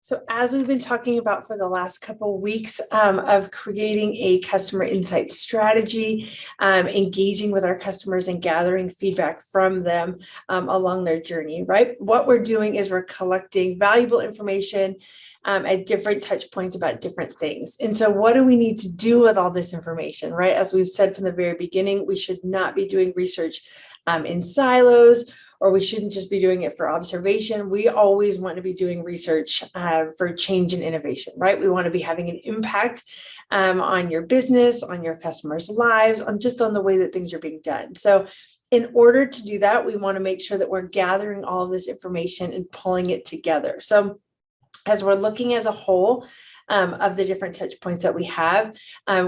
So as we've been talking about for the last couple of weeks of creating a customer insight strategy, engaging with our customers and gathering feedback from them along their journey, right? What we're doing is we're collecting valuable information at different touch points about different things. And so what do we need to do with all this information, right? As we've said from the very beginning, we should not be doing research in silos, or we shouldn't just be doing it for observation. We always want to be doing research for change and innovation, right? We want to be having an impact on your business, on your customers' lives, on the way that things are being done. So in order to do that, we want to make sure that we're gathering all of this information and pulling it together. So as we're looking as a whole of the different touch points that we have,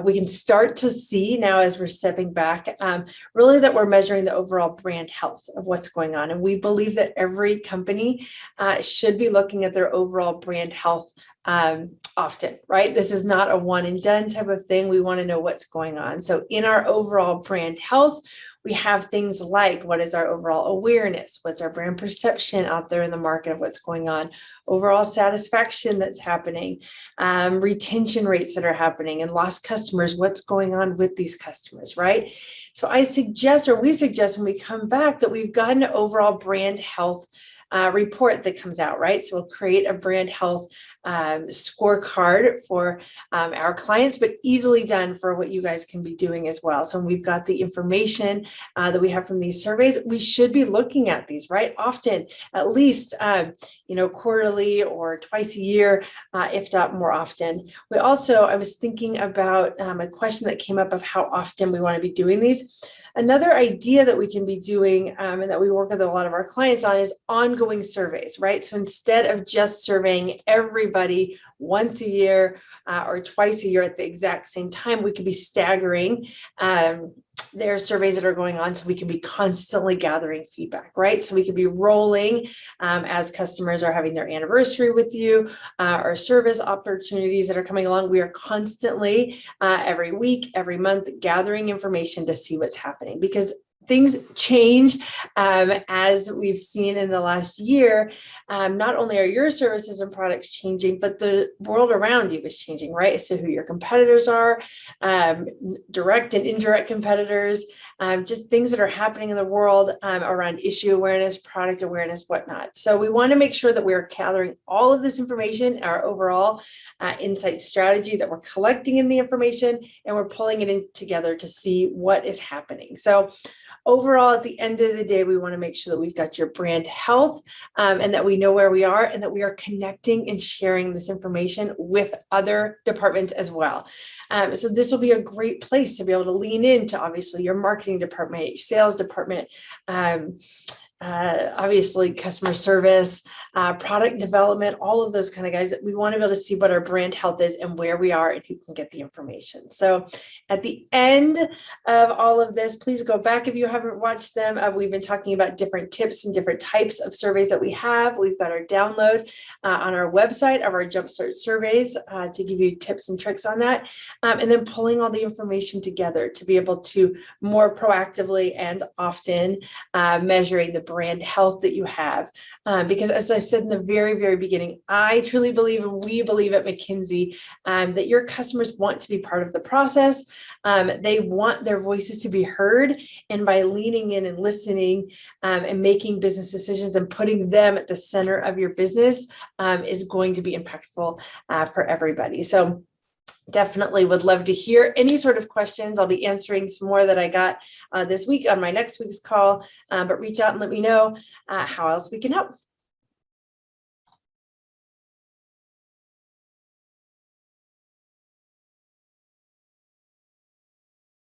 we can start to see now as we're stepping back, really that we're measuring the overall brand health of what's going on. And we believe that every company should be looking at their overall brand health often, right? This is not a one and done type of thing. We want to know what's going on. So in our overall brand health, we have things like, what is our overall awareness? What's our brand perception out there in the market of what's going on? Overall satisfaction that's happening, retention rates that are happening, and lost customers, what's going on with these customers, right? So we suggest when we come back that we've got an overall brand health report that comes out, right? So we'll create a brand health scorecard for our clients, but easily done for what you guys can be doing as well. So when we've got the information that we have from these surveys, we should be looking at these, right? Often, at least, quarterly or twice a year, if not more often. I was thinking about a question that came up of how often we want to be doing these. Another idea that we can be doing and that we work with a lot of our clients on is ongoing surveys, right? So instead of just surveying everybody once a year or twice a year at the exact same time, we could be staggering there are surveys that are going on, so we can be constantly gathering feedback, right? So we could be rolling as customers are having their anniversary with you, or service opportunities that are coming along. We are constantly every week, every month, gathering information to see what's happening, because things change as we've seen in the last year. Not only are your services and products changing, but the world around you is changing, right? So who your competitors are, direct and indirect competitors, just things that are happening in the world around issue awareness, product awareness, whatnot. So we want to make sure that we're gathering all of this information, our overall insight strategy, that we're collecting in the information and we're pulling it in together to see what is happening. So overall, at the end of the day, we want to make sure that we've got your brand health and that we know where we are and that we are connecting and sharing this information with other departments as well. So this will be a great place to be able to lean into, obviously, your marketing department, your sales department, obviously customer service, product development, all of those kind of guys. We want to be able to see what our brand health is and where we are and who can get the information. So at the end of all of this, please go back if you haven't watched them. We've been talking about different tips and different types of surveys that we have. We've got our download on our website of our Jumpstart surveys to give you tips and tricks on that. And then pulling all the information together to be able to more proactively and often measuring the brand health that you have. Because as I've said in the very, very beginning, I truly believe, and we believe at McKinsey, that your customers want to be part of the process. They want their voices to be heard. And by leaning in and listening and making business decisions and putting them at the center of your business is going to be impactful for everybody. So definitely would love to hear any sort of questions. I'll be answering some more that I got this week on my next week's call, but reach out and let me know how else we can help.